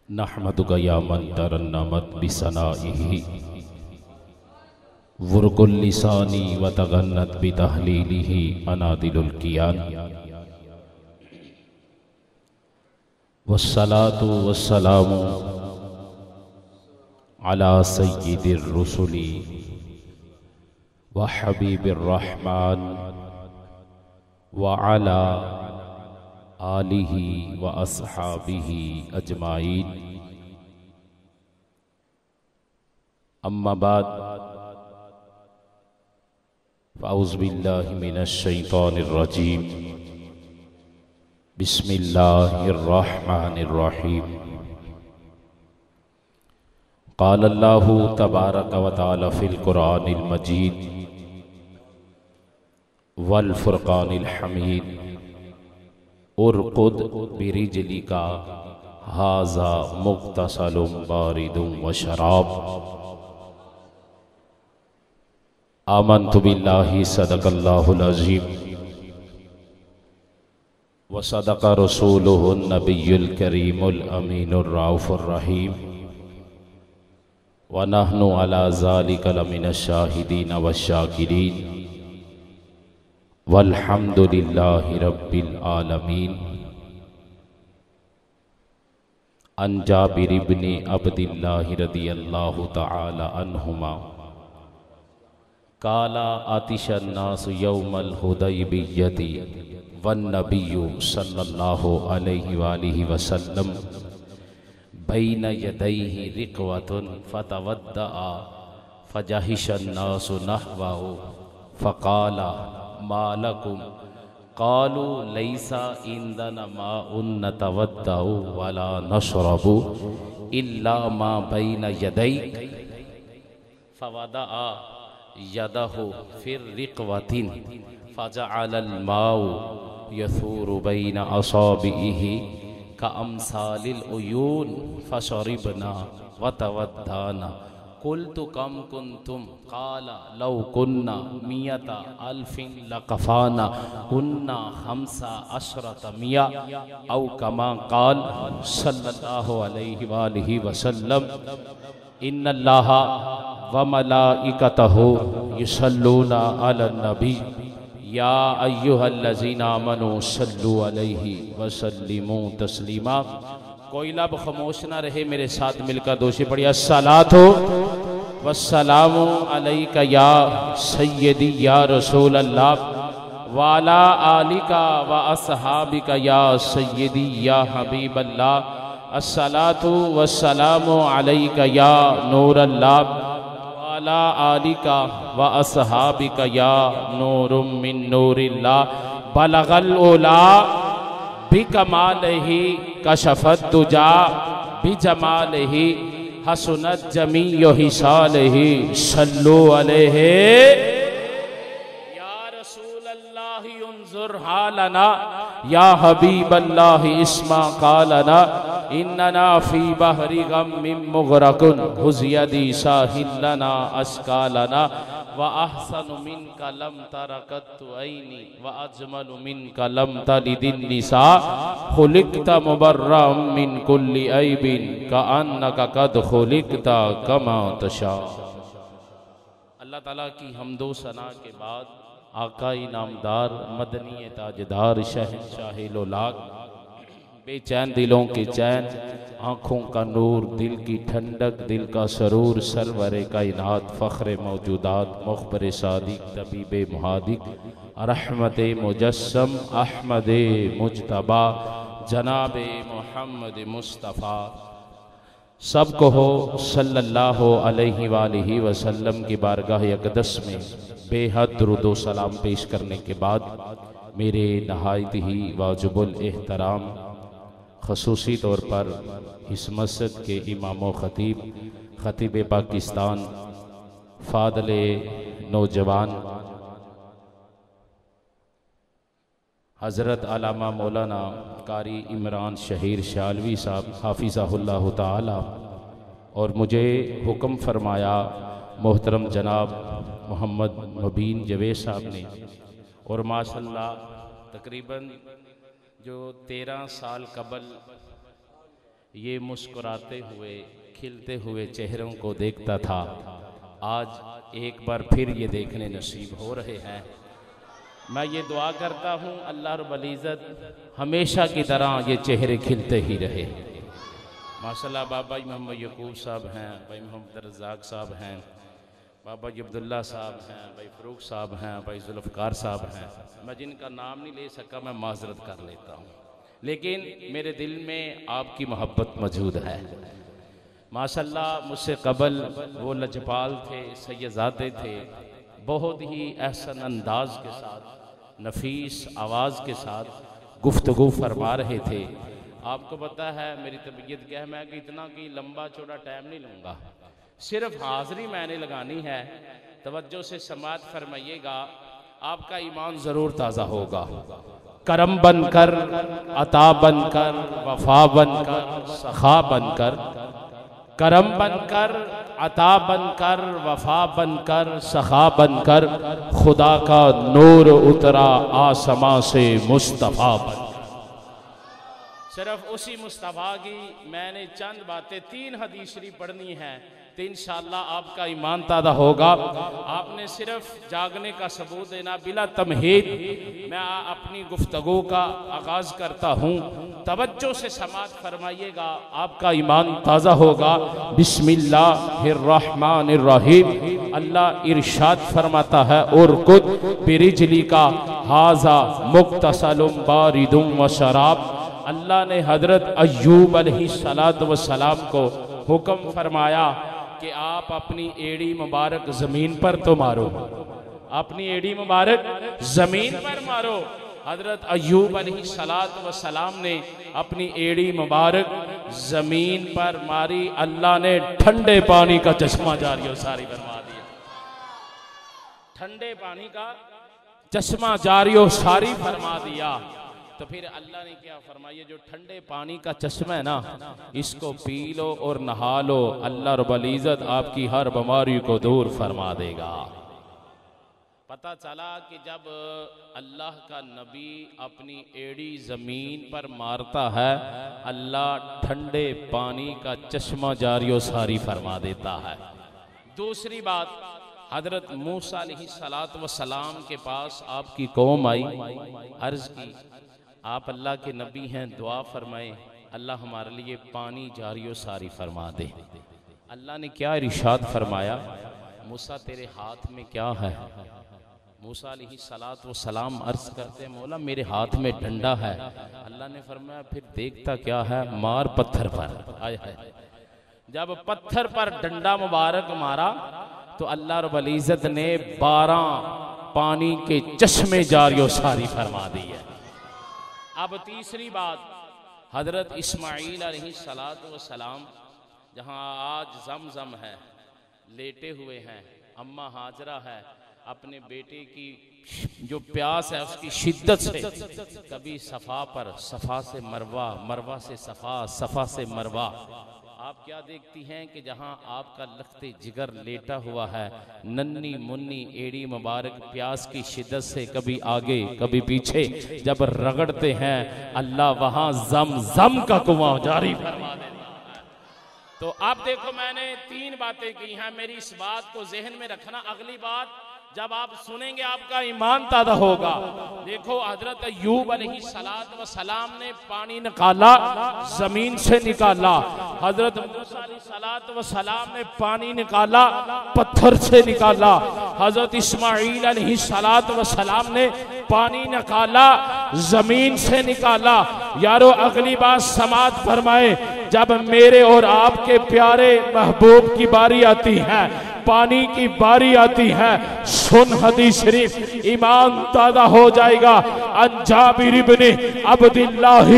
नहमदुका या मन तरन्नमत बिसनाइही वुरकुल लिसानी व तगन्नत बितहलीलिही अनादिलुल कियान वस्सलातु वस्सलामु अला सय्यिदिर रुसुली व हबीबिर रहमान व अला आलिही व अस्हाबिही अजमाइन। अम्मा बाद फ़अऊज़ु बिल्लाहि मिनश शैतानिर रजीम। बिस्मिल्लाहिर रहमानिर रहीम। क़ाल अल्लाहु तबारक व तआला फ़िल क़ुरआनिल मजीद वल फ़ुरक़ानिल हमीद उरक़ुद बिरिजलिका हाज़ा मुग़तसलुम बारिदुम व शराब। आमन्तु बिल्लाहि सदक़ल्लाहुल अज़ीम व सदक़ रसूलुहुन नबियुल करीमुल अमीनुर रऊफ़ुर रहीम व नहनु अला ज़ालिका लमिनश शाहिदीन व शाकिरीन वल्हम्दुलिल्लाहि रब्बिल आलमीन। अन जाबिर इब्न अब्दिल्लाह रदियल्लाहु तआला अन्हुमा काला आतिशन नास यौमल हुदैबिय्यति वन नबिय्यु सल्लल्लाहु अलैहि वालिहि वसल्लम बैन यदैहि रिक़वतुन फतवद्दअ फजहिशन नासु नहवहु फ़क़ाला मा लकुम क़ालू लैसा इंदना माउन नतवद्दउ वला नशरबु इल्ला मा बैन यदैक फवदअ यदहु फिर रिक़वतिन फजअलल माउ यसूरु बैन असाबिही कअमसालिल उयून फशरिबना वतवद्दाना कुल्तु कम कुंतुम काला लौ कुन्ना मियता अल्फिन लकफाना कुन्ना खम्सा अशरत मिया औ कमा काल सल्लल्लाहु अलैहि वालिहि वसल्लम इन्नल्लाहा व मलाइकतहु युसल्लूना अलन नबी या अय्युहल्लज़ीना आमनू सल्लु अलैहि वसल्लिमू तस्लीमा। कोई लब खामोश ना रहे, मेरे साथ मिलकर दोषी पढ़िए अस्सलातु वस्सलामु अलैका या सय्यदी या रसूल अल्लाह वाला आलिका व अस्हाबिका या सय्यदी या हबीब अल्लाह। अस्सलातु वस्सलामु अलैका या नूर अल्लाह वाला आलिका व अस्हाबिका या नूरुम मिन नूरिल्लाह। बलगल उला बिकमालिही कशफत दुजा बिजमालिही हसनत जमीउ हिसालिही सल्लु अलैहि या रसूल अल्लाह उन्जुर हालना या हबीब अल्लाह इस्मा कालना इन्नना फी बहरी गम्मिन मुग़रक़ुन हुज़यदी साहिलना अस्कालना व अहसनु मिनका लम तरकतु ऐनी व अजमलु मिनका लम तलिदिन निसा खुलिक़ता मुबर्रअम मिन कुल्ली ऐबिन कअन्नका क़द खुलिक़ता कमा तशा। अल्लाह ताला की हम्दो सना के बाद आका इनामदार मदनी ताजदार शहंशाह लोलाक बेचैन दिलों के चैन आँखों का नूर दिल की ठंडक दिल का सरूर सरवरे कायनात फ़ख्रे मौजूदात मुख़बिर सादिक तबीबे मुहादिक रहमत मुजस्सम अहमद मुज्तबा जनाबे मोहम्मद मुस्तफ़ा सब को हो सल्लल्लाहु अलैहि वालिहि वसल्लम की बारगाह अक़दस में बेहद दुरूद व सलाम पेश करने के बाद मेरे नहायत ही वाजिबुल एहतराम ख़ुसूसी तौर पर इस मस्जिद के इमाम व ख़तीब ख़तीब पाकिस्तान फ़ादले नौजवान हज़रत अल्लामा मौलाना कारी इमरान शहीर शालवी साहब हाफ़िज़हुल्लाह ताला और मुझे हुक्म फरमाया मोहतरम जनाब मोहम्मद मुबीन जवेद साहब ने और माशाअल्लाह तकरीबन जो 13 साल कबल ये मुस्कुराते हुए खिलते हुए चेहरों को देखता था, आज एक बार फिर ये देखने नसीब हो रहे हैं। मैं ये दुआ करता हूँ अल्लाह रब्बुल इज़्ज़त हमेशा की तरह ये चेहरे खिलते ही रहे। माशाल्लाह बाबा मोहम्मद यकूब साहब हैं, भाई मोहम्मद रज़ाक साहब हैं, बाबा जी अब्दुल्ला साहब हैं, भाई फ़रूक साहब हैं, भाई जुल्फ़कार साहब हैं। मैं जिनका नाम नहीं ले सका मैं माज़रत कर लेता हूँ, लेकिन मेरे दिल में आपकी मोहब्बत मौजूद है। माशाल्लाह मुझसे कबल वो लजपाल थे, सैयदाते थे, बहुत ही एहसन अंदाज के साथ, नफीस आवाज़ के साथ गुफ्तगू फरमा रहे थे। आपको पता है मेरी तबीयत क्या है, मैं कि इतना कि लंबा चौड़ा टाइम नहीं लूँगा, सिर्फ हाज़री मैंने लगानी है। तवज्जो से समाअत फरमाइएगा, आपका ईमान ज़रूर ताज़ा होगा। करम बनकर, अता बनकर, वफा बनकर, सखा बनकर, करम बनकर, अता बनकर, वफा बनकर, सखा बनकर, खुदा का नूर उतरा आसमां से मुस्तफ़ा बनकर। सिर्फ उसी मुस्तफ़ा की मैंने चंद बातें, 3 हदीस शरीफ पढ़नी है, तो इंशाअल्लाह आपका ईमान ताज़ा होगा। आपने सिर्फ जागने का सबूत देना, बिला तमहीद मैं अपनी गुफ्तगू का आगाज़ करता हूँ। तवज्जो से समाअत फरमाइएगा, आपका ईमान ताज़ा होगा। बिस्मिल्लाहिर्रहमानिर्रहीम। अल्लाह इरशाद फरमाता है, उरकुद बिरिजली का हाजा मुक्तसलुम बारिदुम व शराब। अल्लाह ने हजरत अय्यूब अलैहिस्सलातु वस्सलाम को हुक्म फरमाया कि आप अपनी एड़ी मुबारक जमीन पर तो मारो, अपनी एड़ी मुबारक जमीन पर मारो। हजरत अय्यूब अलैहिस्सलातु वस्सलाम ने अपनी एड़ी मुबारक जमीन पर मारी, अल्लाह ने ठंडे पानी का चश्मा जारी सारी फरमा दिया। ठंडे पानी का चश्मा जारी सारी फरमा दिया। तो फिर अल्लाह ने क्या फरमाया, जो ठंडे पानी का चश्मा है ना, इसको पी लो और नहा लो, अल्लाह रब्बुल इज़्ज़त आपकी हर बीमारी को दूर फरमा देगा। पता चला कि जब अल्लाह का नबी अपनी एड़ी ज़मीन पर मारता है, अल्लाह ठंडे पानी का चश्मा जारी सारी फरमा देता है। दूसरी बात, हज़रत मूसा अलैहिस्सलातु वस्सलाम के पास आपकी कौम आई, अर्ज़ की आप अल्लाह के नबी हैं, दुआ फरमाए अल्लाह हमारे लिए पानी जारी सारी फरमा दे। अल्लाह ने क्या इरशाद फरमाया, मूसा तेरे हाथ में क्या है? मूसा अलैहिस्सलातु वस्सलाम अर्ज़ करते हैं, मौला मेरे हाथ में डंडा है। अल्लाह ने फरमाया फिर देखता क्या है, मार पत्थर पर। आय हाय, जब पत्थर पर डंडा मुबारक मारा तो अल्लाह रब्बुल इज़्ज़त ने 12 पानी के चश्मे जारी सारी फरमा दी है। अब तीसरी बात, हजरत इस्माईल अलैहिस्सलातु वस्सलाम जहाँ आज ज़मज़म है, लेटे हुए हैं, अम्मा हाजरा है, अपने बेटे की जो प्यास है उसकी शिद्दत से कभी सफ़ा पर, सफ़ा से मरवा, मरवा से सफ़ा, सफ़ा से मरवा। आप क्या देखती हैं कि जहां आपका लख्ते जिगर लेटा हुआ है, नन्नी मुन्नी एड़ी मुबारक प्यास की शिद्दत से कभी आगे कभी पीछे जब रगड़ते हैं, अल्लाह वहां ज़म का कुआं जारी फरमा देता है। तो आप देखो मैंने 3 बातें की हैं, मेरी इस बात को जहन में रखना। अगली बात जब आप सुनेंगे आपका ईमान ताज़ा होगा। देखो हजरत अय्यूब अलैहिस्सलातु वस्सलाम ने पानी निकाला, जमीन से निकाला। हजरत मूसा अलैहिस्सलातु वस्सलाम ने पानी निकाला, पत्थर से निकाला। हजरत इस्माईल अलैहिस्सलातु वस्सलाम ने पानी निकाला, जमीन से निकाला। यारो अगली बात समाअत फरमाए, जब मेरे और आपके प्यारे महबूब की बारी आती है, पानी की बारी आती है, सुन हदीस शरीफ, ईमान ताज़ा हो जाएगा। अन जाबिर इब्न अब्दुल्लाह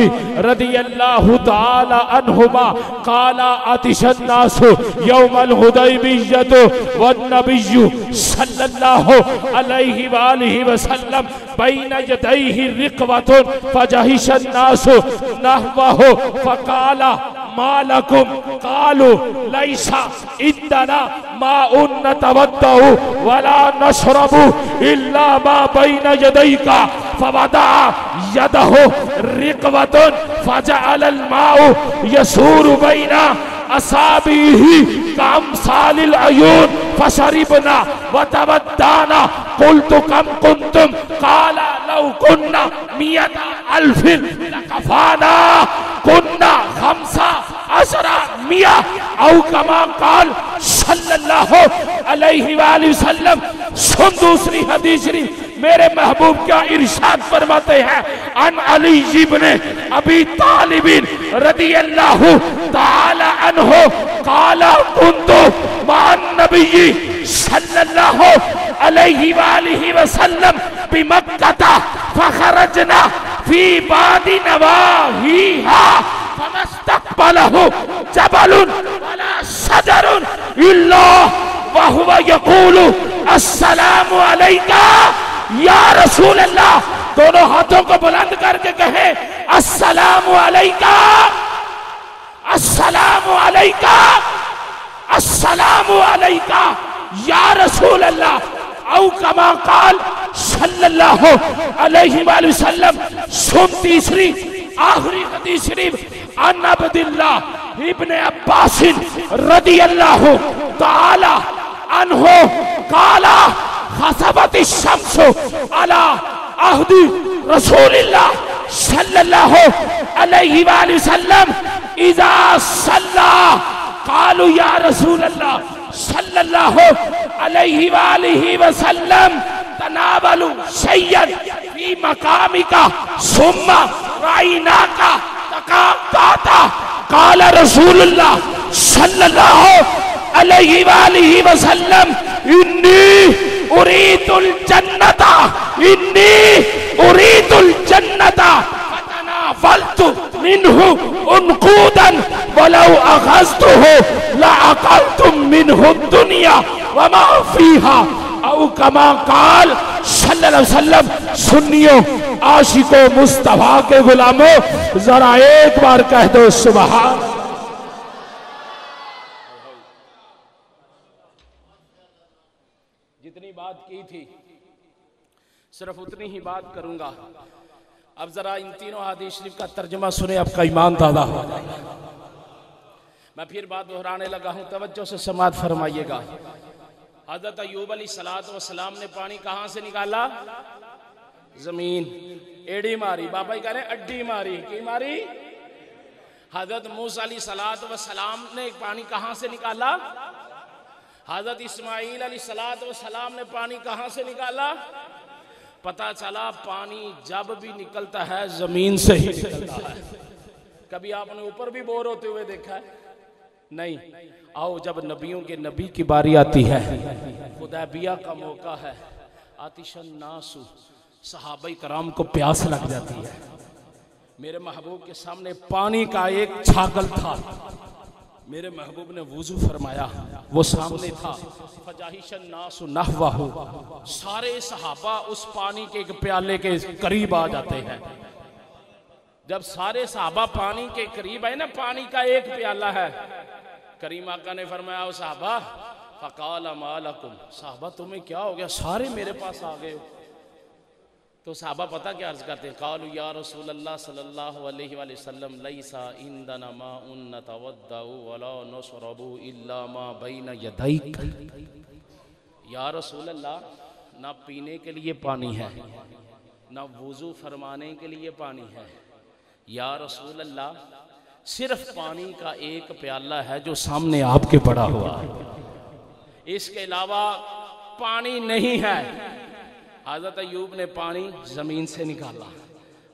रदियल्लाहु ताला अन्हुमा काला अतिशन नासु यौमल हुदैबिय्यह वन नबिय्यु सल्लल्लाहु अलैहि वालिहि वसल्लम बैन यदैहि रिक़वतुन फजहिशन नासु नहवहु फकाला मालकुम कालू लैसा इंदना माउन नतवद्दउ वला नशरबु इल्ला मा बैन यदैका फवदा यदहु रिकवतुन फजअल माउ यसूरु बैना असाबीही कामसालिल अयून फशरिबना वतवद्दाना कुल्तु कम कुंतुम काला लौ कुन्ना मियता अल्फिन लकफाना कुन्ना खमसा अशरा मिया औ कमा काल सल्लल्लाहु अलैहि वसल्लम। सुन दूसरी हदीस शरीफ, मेरे महबूब क्या इरशाद फरमाते हैं, अन अली इब्ने अबी तालिब रदियल्लाहु ताला अन्हु काला कुन्तु मान नबी सल्लल्लाहु अलैहि वसल्लम बिमक्का फखरजना फी बादी नवाहिहा फमस्तक़बलहु जबलुन वला शजरुन इल्ला वहुवा यक़ूलु अस्सलामु अलैका या रसूल अल्लाह। दोनों हाथों को बुलंद करके कहे अस्सलामु अलैका, अस्सलामु अलैका, अस्सलामु अलैका या रसूल अल्लाह। औ कमा काल सल्लल्लाहु अलैहि वसल्लम। सुन तीसरी आखिरी हदीस शरीफ, अन अब्दुल्लाह इब्ने अब्बास रदियल्लाहु ताला अन्हु काला खसबति शम्सु अला अहदी रसूलिल्लाह सल्लल्लाहु अलैहि वसल्लम इज़ा सल्ला कालू या रसूल अल्लाह सल्लल्लाहु अलैहि वसल्लम तनावलु शय्यन फी मकामिका सुम्मा राइनाका तकाता काला रसूलुल्लाह सल्लल्लाहु अलैहि वसल्लम इन्नी उरीदुल जन्नता, इन्नी उरीदुल जन्नता फतनावलतु मिन्हु उनकूदन वलौ अखज़तुहु लअकलतुम मिन्हु दुनिया वमा फीहा औ कमा काल सल्लल्लाहु अलैहि वसल्लम। सुन्नियों, आशिकों, मुस्तफा के गुलामों, जरा एक बार कह दो सुभान। जितनी बात की थी सिर्फ उतनी ही बात करूंगा। अब जरा इन तीनों हदीस शरीफ का तर्जुमा सुने, आपका ईमान ताज़ा हो जाएगा। मैं फिर बात दोहराने लगा हूं, तवज्जो से समाअत फरमाइएगा। हज़रत अय्यूब अलैहिस्सलाम ने पानी कहां से निकाला? जमीन। एड़ी मारी, बाबा ही कह रहे अड्डी मारी, की मारी? हज़रत मूसा अलैहिस्सलाम ने पानी कहां से निकाला? हज़रत इस्माईल अलैहिस्सलाम ने पानी कहां से निकाला? पता चला पानी जब भी निकलता है जमीन से ही निकलता है। कभी आपने ऊपर भी बोर होते हुए देखा है? नहीं। आओ, जब नबियों के नबी की बारी आती है, हुदैबिया का मौका है, आतिशन नासु, सहाबा कराम को प्यास लग जाती है। मेरे महबूब के सामने पानी का एक छागल था, मेरे महबूब ने वुजू फरमाया, वो सामने था। फजाहिशन नासु नहवाहु, सारे सहाबा उस पानी के एक प्याले के करीब आ जाते हैं। जब सारे सहाबा पानी के करीब आए ना, पानी का एक प्याला है, करीम आका ने फरमाया ओ साहबा, फ़क़ाला मालकुम, साहबा तुम्हें क्या हो गया, सारे मेरे पास आ गए हो। तो साहबा पता क्या अर्ज करते हैं, क़ालू या रसूल अल्लाह सल्लल्लाहु अलैहि वसल्लम लैसा इंदना माउन नतवद्दउ वला नशरबु इल्ला मा बैन यदैक। या रसूल अल्लाह, ना पीने के लिए पानी है, ना वुज़ू फरमाने के लिए पानी है। या रसूल अल्लाह, सिर्फ पानी का एक प्याला है जो सामने आपके पड़ा हुआ है, इसके अलावा पानी नहीं है। हज़रत अय्यूब ने पानी ज़मीन से निकाला,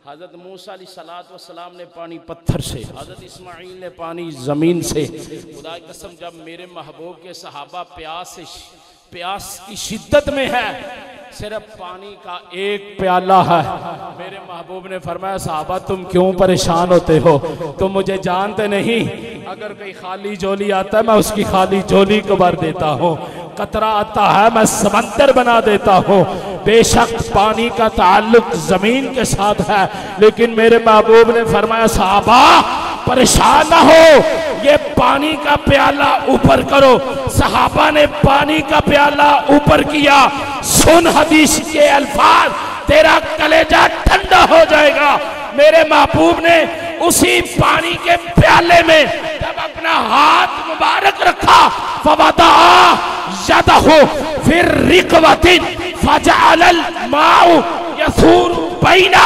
हज़रत मूसा अलैहिस्सलाम ने पानी पत्थर से, हज़रत इस्माईल ने पानी ज़मीन से। खुदा की कसम, जब मेरे महबूब के सहाबा प्यास की शिद्दत में है, सिर्फ पानी का एक प्याला है, मेरे महबूब ने फरमाया साहबा तुम क्यों परेशान होते हो, तुम मुझे जानते नहीं, अगर कोई खाली झोली आता है मैं उसकी खाली झोली को भर देता हूँ, कतरा आता है मैं समंदर बना देता हूँ। बेशक पानी का ताल्लुक जमीन के साथ है, लेकिन मेरे महबूब ने फरमाया साहबा परेशान ना हो, ये पानी का प्याला ऊपर करो। सहाबा ने पानी का प्याला ऊपर किया। सुन हदीस के अल्फाज, तेरा कलेजा ठंडा हो जाएगा। मेरे महबूब ने उसी पानी के प्याले में जब अपना हाथ मुबारक रखा, फवदा यदहु फिर रिकवतिन फजअलल माउ यसूर बैना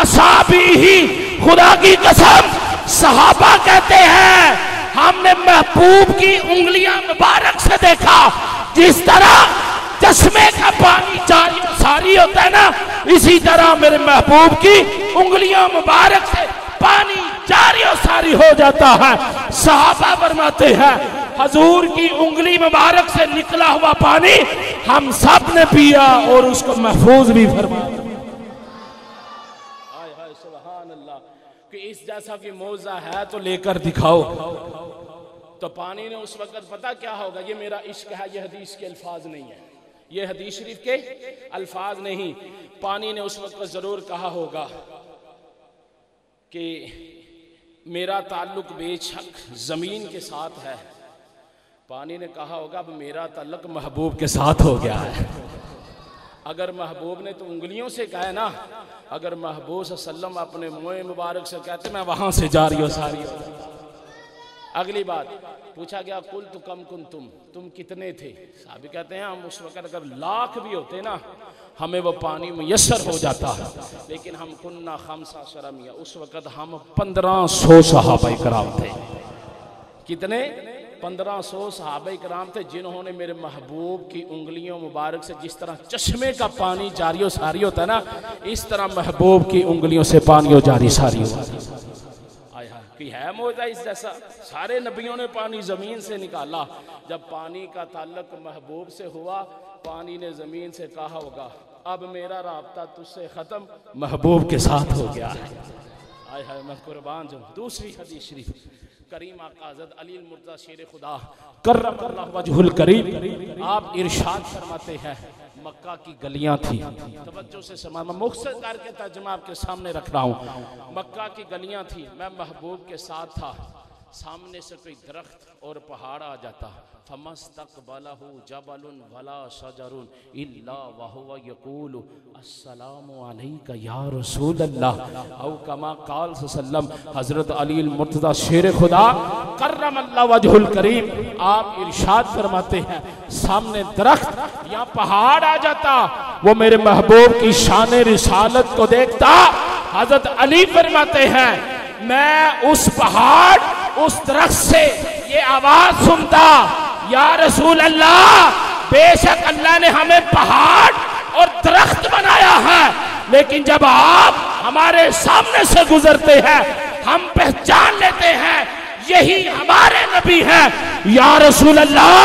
असाबिही। खुदा की कसम, सहाबा कहते हैं हमने महबूब की उंगलियां मुबारक से देखा, जिस तरह चश्मे का पानी जारी सारी होता है ना, इसी तरह मेरे महबूब की उंगलियां मुबारक से पानी जारी और सारी हो जाता है। सहाबा फरमाते हैं हजूर की उंगली मुबारक से निकला हुआ पानी हम सब ने पिया और उसको महफूज भी फरमाया। सुभान अल्लाह, कि इस जैसा कि मौजा है तो लेकर दिखाओ। तो पानी ने उस वक्त पता क्या होगा, ये मेरा इश्क है, ये हदीस के अल्फाज नहीं है, ये हदीस शरीफ के अल्फाज नहीं। पानी ने उस वक्त जरूर कहा होगा कि मेरा ताल्लुक बेशक जमीन के साथ है। पानी ने कहा होगा अब मेरा ताल्लुक महबूब के साथ हो गया है। अगर महबूब ने तो उंगलियों से कहा है ना, अगर महबूब सल्लम अपने मुंह मुबारक से कहते मैं वहां से जा रही हो सारी। अगली बात पूछा गया कुल तो कम कुन तुम कितने थे? साहब कहते हैं हम उस वक्त अगर लाख भी होते ना हमें वो पानी मुयस्सर हो जाता है, लेकिन हम कुन्ना खमसा शरमिया, उस वक्त हम 1500 सहाबाए कराम थे। कितने? 1500 सहाबाए कराम थे, जिन्होंने मेरे महबूब की उंगलियों मुबारक से जिस तरह चश्मे का पानी जारी सारी होता है ना, इस तरह महबूब की उंगलियों से पानी जारी सारी होता है। मौजा इस जैसा सारे नबियों ने पानी जमीन से निकाला। जब पानी का ताल्लुक महबूब से हुआ, पानी ने जमीन से कहा होगा अब मेरा राब्ता तुझसे खत्म, महबूब के साथ हो गया है। आय हाय मैं कुर्बान जाऊं। दूसरी हदीस शरीफ करीम आका हज़रत अली मुर्तज़ा शेर खुदा कर्रमल्लाहु वजहुल करीम, आप इरशाद फरमाते हैं मक्का की गलियां थी, तवज्जो से समा, मैं मुख्तसर करके तर्जुमा आपके सामने रख रहा हूँ। मक्का की गलियां थी, मैं महबूब के साथ था, सामने से कोई दरख्त और पहाड़ आ जाता, फमस्तक़बलहु जबलुन वला शजरुन इल्ला वहुवा यक़ूलु अस्सलामु अलैका या रसूल अल्लाह औ कमा क़ाल सल्लम। हज़रत अली मुर्तज़ा शेर खुदा कर्रमल्लाहु वजहुल करीम, आप इरशाद फरमाते हैं सामने दरख्त या पहाड़ आ जाता, वो मेरे महबूब की शान रिसालत को देखता। हज़रत अली फरमाते हैं मैं उस पहाड़ उस दरख्त से ये आवाज सुनता, या रसूल अल्लाह बेशक अल्लाह ने हमें पहाड़ और दरख्त बनाया है, लेकिन जब आप हमारे सामने से गुजरते हैं हम पहचान लेते हैं यही हमारे नबी हैं। या रसूल अल्लाह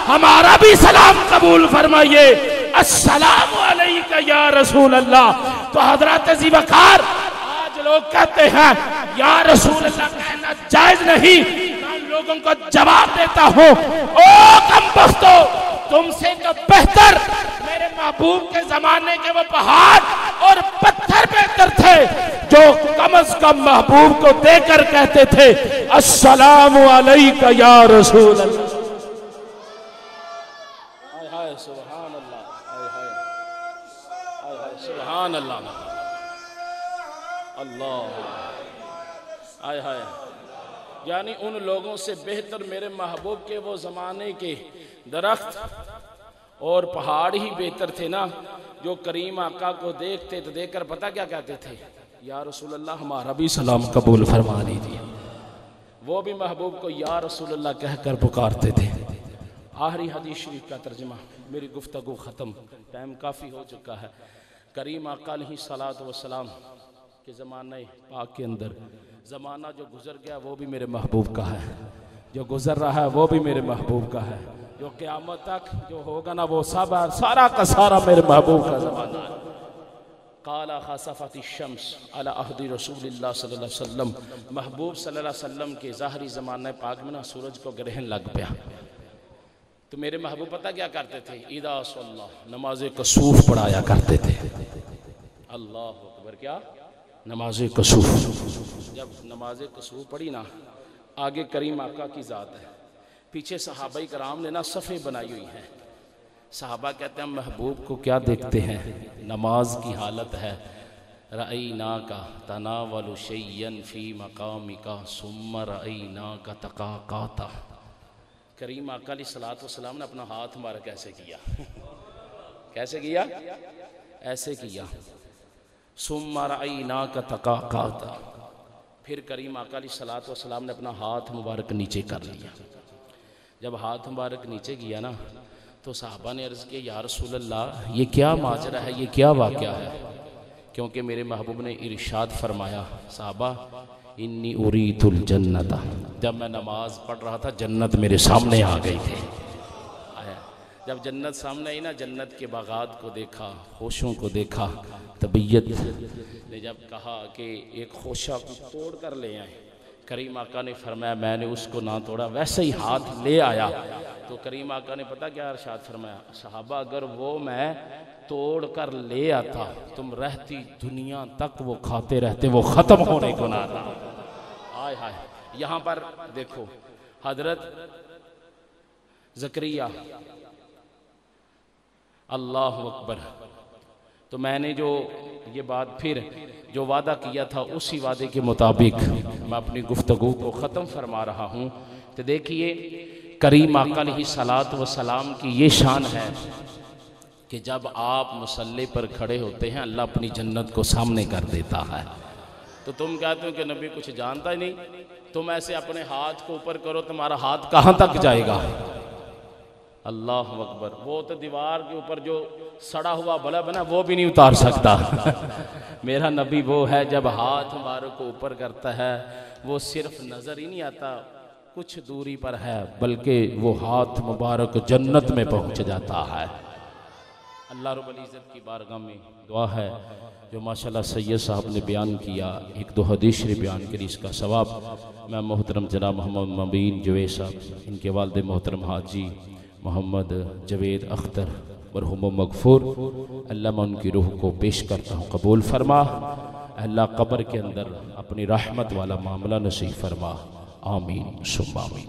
हमारा भी सलाम कबूल फरमाइए, अस्सलामु अलैका या रसूल अल्लाह। तो हजरत जी वकार आज लोग कहते हैं या रसूल अल्लाह कहना जायज नहीं, मैं लोगों को जवाब देता हूँ ओ कमबख्तो, तुमसे तो बेहतर मेरे महबूब के जमाने के वो पहाड़ और पत्थर बेहतर थे जो कम अज कम महबूब को देकर कहते थे अस्सलामु अलैका या रसूल अल्लाह। हाय सुभान अल्लाह, हाय सुभान अल्लाह, अल्लाह आय हाय। यानी उन लोगों से बेहतर मेरे महबूब के वो ज़माने के दरख्त और पहाड़ ही बेहतर थे ना, जो करीम आका को देखते तो देखकर पता क्या कहते थे, या रसूल अल्लाह हमारा भी सलाम कबूल फरमा लीजिए। वो भी महबूब को या रसूल अल्लाह कहकर पुकारते थे। आखिरी हदीस शरीफ का तर्जुमा, मेरी गुफ्तगू ख़त्म, टाइम काफ़ी हो चुका है। करीम आका अलैहिस्सलातु वस्सलाम के ज़माने पाक के अंदर ज़माना जो गुजर गया वो भी मेरे महबूब का है, जो गुजर रहा है वो भी मेरे महबूब का है, जो क़यामत तक जो होगा ना वो सब सारा का सारा मेरे महबूब का ज़माना है। काला खसफती शम्स अला अहदी रसूलिल्लाह सल्लल्लाहु अलैहि वसल्लम, महबूब सल्लल्लाहु अलैहि वसल्लम के ज़ाहरी ज़माने पाक में ना सूरज को ग्रहण लग गया। तो मेरे महबूब पता क्या करते थे, ईदा सल्ला नमाज कसूफ पढ़ाया करते थे। अल्लाह अकबर, क्या नमाज कसूफ। जब नमाज कसूफ पढ़ी ना, आगे करीम आका की ज़ात है, पीछे सहाबाई कराम ने ना सफ़े बनाई हुई हैं, साहबा कहते हैं महबूब को क्या देखते हैं, नमाज की हालत है। रईना का तनावलु शैयन फी मकामिका सुम्मा रईना का तकाकाता। करीम आका अलैहिस्सलातु वस्सलाम ने अपना हाथ मुबारक कैसे किया, कैसे किया, ऐसे किया। सुम्मा रईना का तकाकाता। फिर करीम आका अलैहिस्सलातु वस्सलाम ने अपना हाथ मुबारक नीचे कर लिया। जब हाथ मुबारक नीचे किया ना तो साहबा ने अर्ज़ किया या रसूल अल्लाह ये क्या माजरा है, ये क्या वाक़या है। क्योंकि मेरे महबूब ने इरशाद फरमाया, साहबा इन्नी उरीदुल जन्नता, जब मैं नमाज पढ़ रहा था जन्नत मेरे सामने आ गई थी। जब जन्नत सामने आई ना, जन्नत के बागात को देखा, खोशों को देखा, तबीयत ने जब कहा कि एक खोशा को तोड़ कर ले आए, करीम आका ने फरमाया मैंने उसको ना तोड़ा, वैसे ही हाथ ले आया। तो करीम आका ने पता क्या इरशाद फरमाया, साहबा अगर वो मैं तोड़ कर ले आता तुम रहती दुनिया तक वो खाते रहते, वो ख़त्म होने को ना था। हाय हाय, यहाँ पर देखो हजरत ज़करिया, अल्लाह अकबर। तो मैंने जो ये बात फिर जो वादा किया था उसी वादे के मुताबिक मैं अपनी गुफ्तगू को ख़त्म फरमा रहा हूँ। तो देखिए करीम आका अलैहिस्सलातु वस्सलाम की ये शान है कि जब आप मुसल्ले पर खड़े होते हैं अल्लाह अपनी जन्नत को सामने कर देता है। तो तुम कहते हो कि नबी कुछ जानता ही नहीं, तुम ऐसे अपने हाथ को ऊपर करो, तुम्हारा हाथ कहाँ तक जाएगा। अल्लाह अकबर। वो तो दीवार के ऊपर जो सड़ा हुआ बल्ब है ना वो भी नहीं उतार सकता। मेरा नबी वो है जब हाथ मुबारक को ऊपर करता है वो सिर्फ नज़र ही नहीं आता, कुछ दूरी पर है, बल्कि वो हाथ मुबारक जन्नत में पहुंच जाता है। अल्लाह रब्बुल इज़्ज़त की बारगाह में दुआ है जो माशाल्लाह सैयद साहब ने बयान किया, एक दो हदीस शरीफ बयान करी, इसका सवाब मैं मोहतरम जनाब मोहम्मद मबीन जवेद साहब, इनके वालिद मोहतरम हाजी मोहम्मद जवेद अख्तर मरहूम मगफूर, अल्लाह मैं उनकी रूह को पेश करता हूँ, कबूल फरमा। अल्लाह कब्र के अंदर अपनी रहमत वाला मामला नसीब फरमा। आमीन सुम्मा आमीन।